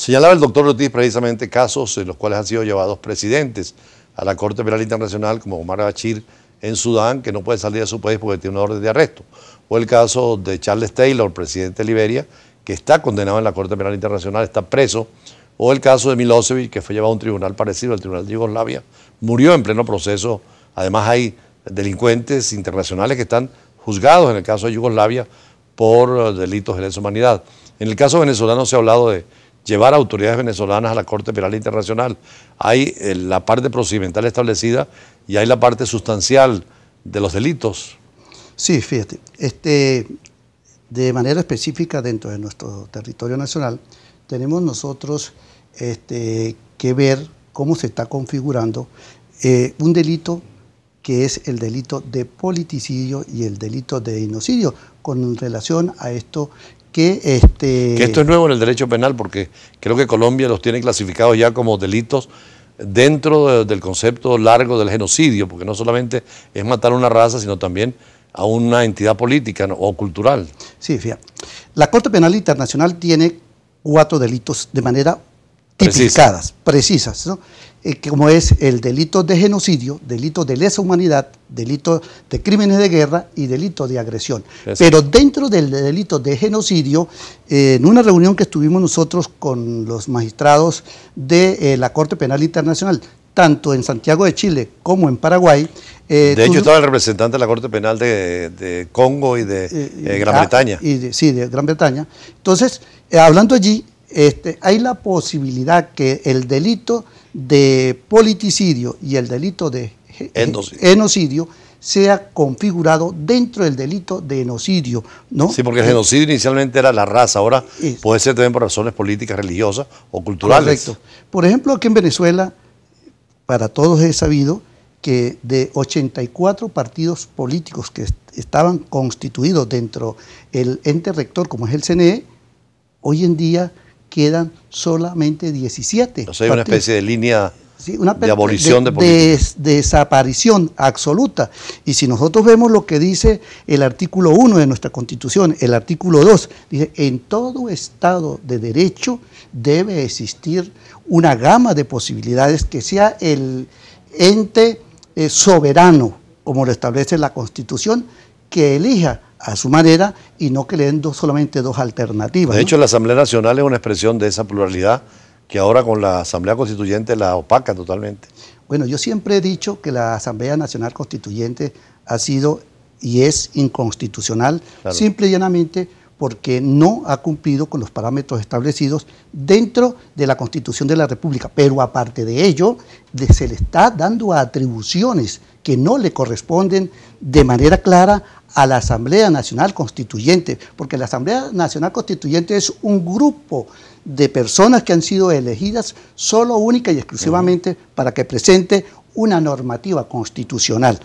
Señalaba el doctor Ortiz precisamente casos en los cuales han sido llevados presidentes a la Corte Penal Internacional, como Omar al-Bashir en Sudán, que no puede salir de su país porque tiene una orden de arresto. O el caso de Charles Taylor, presidente de Liberia, que está condenado en la Corte Penal Internacional, está preso. O el caso de Milosevic, que fue llevado a un tribunal parecido al Tribunal de Yugoslavia, murió en pleno proceso. Además hay delincuentes internacionales que están juzgados en el caso de Yugoslavia por delitos de lesa humanidad. En el caso venezolano se ha hablado de llevar a autoridades venezolanas a la Corte Penal Internacional. Hay la parte procedimental establecida y hay la parte sustancial de los delitos. Sí, fíjate, de manera específica dentro de nuestro territorio nacional, tenemos nosotros que ver cómo se está configurando un delito que es el delito de politicidio y el delito de genocidio, con relación a esto que esto es nuevo en el derecho penal, porque creo que Colombia los tiene clasificados ya como delitos dentro del concepto largo del genocidio, porque no solamente es matar a una raza, sino también a una entidad política, ¿no?, o cultural. Sí, fíjate. La Corte Penal Internacional tiene 4 delitos de manera tipificadas, precisas, ¿no? Como es el delito de genocidio, delito de lesa humanidad, delito de crímenes de guerra y delito de agresión. Pero dentro del delito de genocidio, en una reunión que estuvimos nosotros con los magistrados de la Corte Penal Internacional, tanto en Santiago de Chile como en Paraguay. De hecho, estaba el representante de la Corte Penal de Congo y de Gran Bretaña. Sí, de Gran Bretaña. Entonces, hablando allí, hay la posibilidad que el delito de politicidio y el delito de genocidio sea configurado dentro del delito de genocidio, ¿no? Sí, porque el genocidio inicialmente era la raza, ahora puede ser también por razones políticas, religiosas o culturales. Correcto. Por ejemplo, aquí en Venezuela, para todos es sabido que de 84 partidos políticos que estaban constituidos dentro del ente rector, como es el CNE, hoy en día quedan solamente 17. O sea, hay una especie de línea de abolición de política. Desaparición absoluta. Y si nosotros vemos lo que dice el artículo 1 de nuestra Constitución, el artículo 2, dice, en todo Estado de Derecho debe existir una gama de posibilidades que sea el ente soberano, como lo establece la Constitución, que elija a su manera y no que le den solamente 2 alternativas. De hecho, la Asamblea Nacional es una expresión de esa pluralidad que ahora con la Asamblea Constituyente la opaca totalmente. Bueno, yo siempre he dicho que la Asamblea Nacional Constituyente ha sido y es inconstitucional, claro, simple y llanamente porque no ha cumplido con los parámetros establecidos dentro de la Constitución de la República. Pero aparte de ello, se le está dando atribuciones que no le corresponden de manera clara a la Asamblea Nacional Constituyente, porque la Asamblea Nacional Constituyente es un grupo de personas que han sido elegidas solo, única y exclusivamente para que presente una normativa constitucional,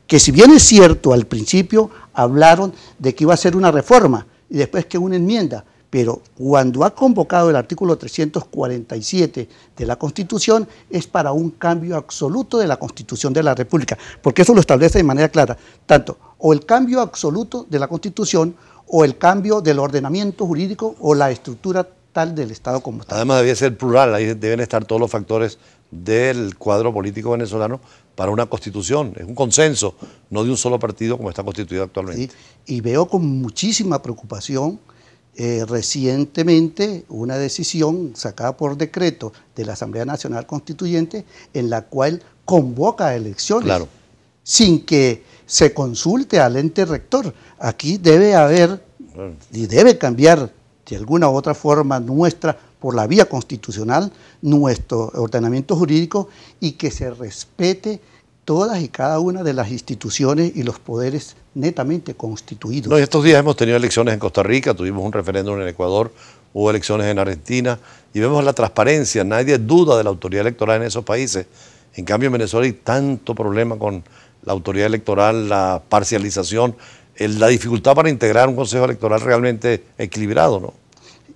que si bien es cierto, al principio hablaron de que iba a ser una reforma y después que una enmienda, pero cuando ha convocado el artículo 347 de la Constitución es para un cambio absoluto de la Constitución de la República, porque eso lo establece de manera clara, tanto o el cambio absoluto de la Constitución o el cambio del ordenamiento jurídico o la estructura tal del Estado como tal. Además debía ser plural, ahí deben estar todos los factores del cuadro político venezolano para una constitución, es un consenso, no de un solo partido como está constituido actualmente. Sí, y veo con muchísima preocupación recientemente una decisión sacada por decreto de la Asamblea Nacional Constituyente en la cual convoca a elecciones, claro, sin que se consulte al ente rector. Aquí debe haber y debe cambiar de alguna u otra forma por la vía constitucional nuestro ordenamiento jurídico y que se respete todas y cada una de las instituciones y los poderes netamente constituidos. No, estos días hemos tenido elecciones en Costa Rica, tuvimos un referéndum en Ecuador, hubo elecciones en Argentina y vemos la transparencia, nadie duda de la autoridad electoral en esos países. En cambio en Venezuela hay tanto problema con la autoridad electoral, la parcialización, la dificultad para integrar un consejo electoral realmente equilibrado, ¿no?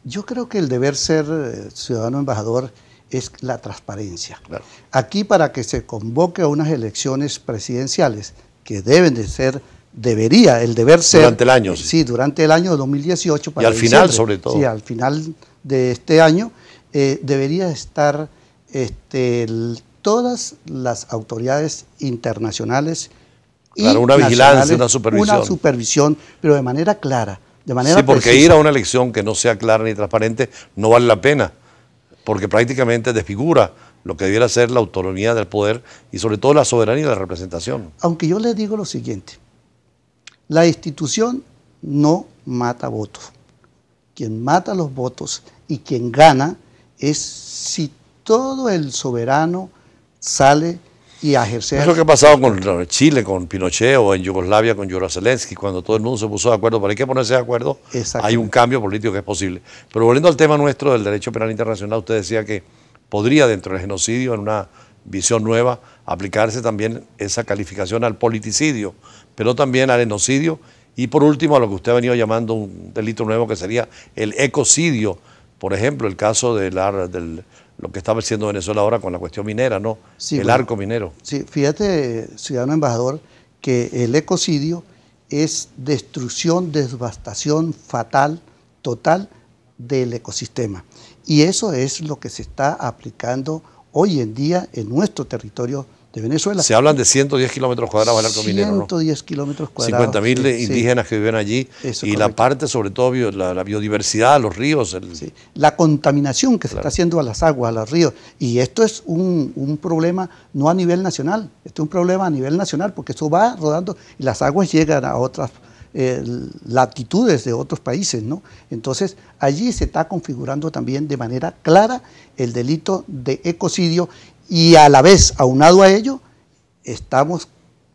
Yo creo que el deber ser ciudadano embajador es la transparencia. Claro. Aquí para que se convoque a unas elecciones presidenciales que deben de ser, el deber ser... Durante el año. Sí, durante el año 2018. Y al final sobre todo. Sí, al final de este año, debería estar todas las autoridades internacionales claro, y una vigilancia, una supervisión. Una supervisión, pero de manera clara, de manera sí, porque precisa. ir a una elección que no sea clara ni transparente no vale la pena, porque prácticamente desfigura lo que debiera ser la autonomía del poder y sobre todo la soberanía y la representación. Aunque yo les digo lo siguiente, la institución no mata votos. Quien mata los votos y quien gana es si todo el soberano sale y a ejercer... Es lo que ha pasado con Chile, con Pinochet, o en Yugoslavia con Jura Zelensky, cuando todo el mundo se puso de acuerdo, pero hay que ponerse de acuerdo, hay un cambio político que es posible. Pero volviendo al tema nuestro del derecho penal internacional, usted decía que podría dentro del genocidio, en una visión nueva, aplicarse también esa calificación al politicidio, pero también al genocidio, y por último a lo que usted ha venido llamando un delito nuevo que sería el ecocidio, por ejemplo, el caso de lo que está haciendo Venezuela ahora con la cuestión minera, ¿no? Sí, el arco minero. Sí, fíjate, ciudadano embajador, que el ecocidio es destrucción, devastación fatal, total del ecosistema. Y eso es lo que se está aplicando hoy en día en nuestro territorio de Venezuela. Se hablan de 110 kilómetros cuadrados del arco minero, ¿no? 110 kilómetros cuadrados. 50.000 indígenas que viven allí. Eso, y correcto. La parte, sobre todo, la biodiversidad, los ríos. Sí. La contaminación que se está haciendo a las aguas, a los ríos. Y esto es un problema no a nivel nacional, esto es un problema a nivel nacional, porque eso va rodando y las aguas llegan a otras latitudes de otros países, ¿no? Entonces, allí se está configurando también de manera clara el delito de ecocidio. Y a la vez, aunado a ello, estamos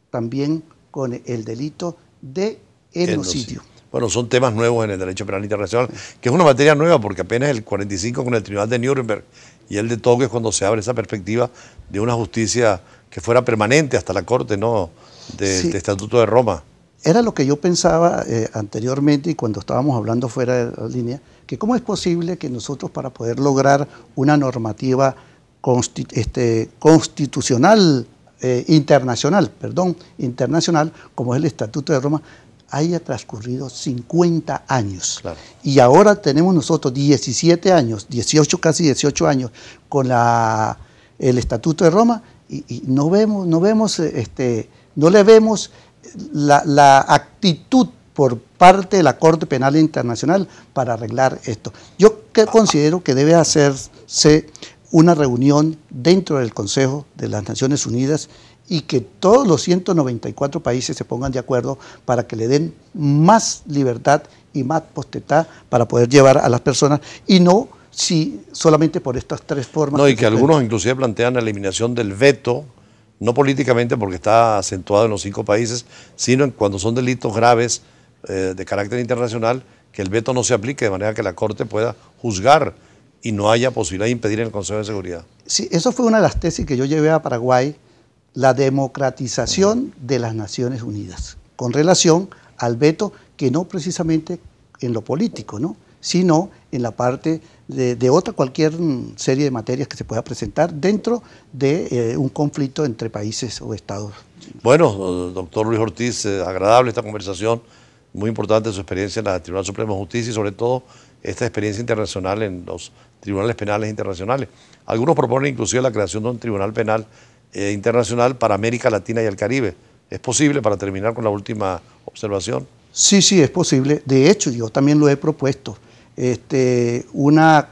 también con el delito de genocidio. Bueno, son temas nuevos en el derecho penal internacional, que es una materia nueva porque apenas el 45 con el Tribunal de Nuremberg y el de Tokio es cuando se abre esa perspectiva de una justicia que fuera permanente hasta la Corte, ¿no? De Estatuto de Roma. Era lo que yo pensaba anteriormente y cuando estábamos hablando fuera de la línea, que cómo es posible que nosotros para poder lograr una normativa constitucional, internacional, como es el Estatuto de Roma, haya transcurrido 50 años. Claro. Y ahora tenemos nosotros 17 años, 18, casi 18 años con el Estatuto de Roma y no le vemos la actitud por parte de la Corte Penal Internacional para arreglar esto. Yo considero que debe hacerse una reunión dentro del Consejo de las Naciones Unidas y que todos los 194 países se pongan de acuerdo para que le den más libertad y más potestad para poder llevar a las personas y no solamente por estas tres formas. No, y que algunos inclusive plantean la eliminación del veto, no políticamente porque está acentuado en los 5 países, sino cuando son delitos graves de carácter internacional, que el veto no se aplique de manera que la Corte pueda juzgar y no haya posibilidad de impedir en el Consejo de Seguridad. Sí, eso fue una de las tesis que yo llevé a Paraguay, la democratización de las Naciones Unidas, con relación al veto, que no precisamente en lo político, ¿no? Sino en la parte de cualquier serie de materias que se pueda presentar dentro de un conflicto entre países o estados. Bueno, doctor Luis Ortiz, agradable esta conversación, muy importante su experiencia en el Tribunal Supremo de Justicia y sobre todo esta experiencia internacional en los tribunales penales internacionales. Algunos proponen inclusive la creación de un tribunal penal internacional para América Latina y el Caribe. ¿Es posible, para terminar con la última observación? Sí, es posible. De hecho, yo también lo he propuesto.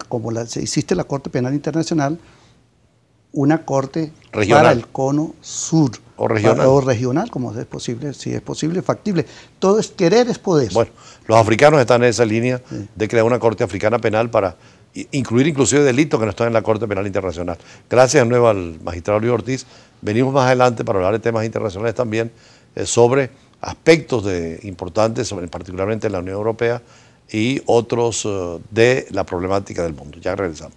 Como existe la Corte Penal Internacional, una corte regional para el cono sur. O regional. O regional, como es posible, si es posible, factible. Todo es querer es poder. Bueno, los africanos están en esa línea de crear una corte africana penal para incluir inclusive delitos que no están en la Corte Penal Internacional. Gracias de nuevo al magistrado Luis Ortiz. Venimos más adelante para hablar de temas internacionales también, sobre aspectos importantes, particularmente en la Unión Europea y otros de la problemática del mundo. Ya regresamos.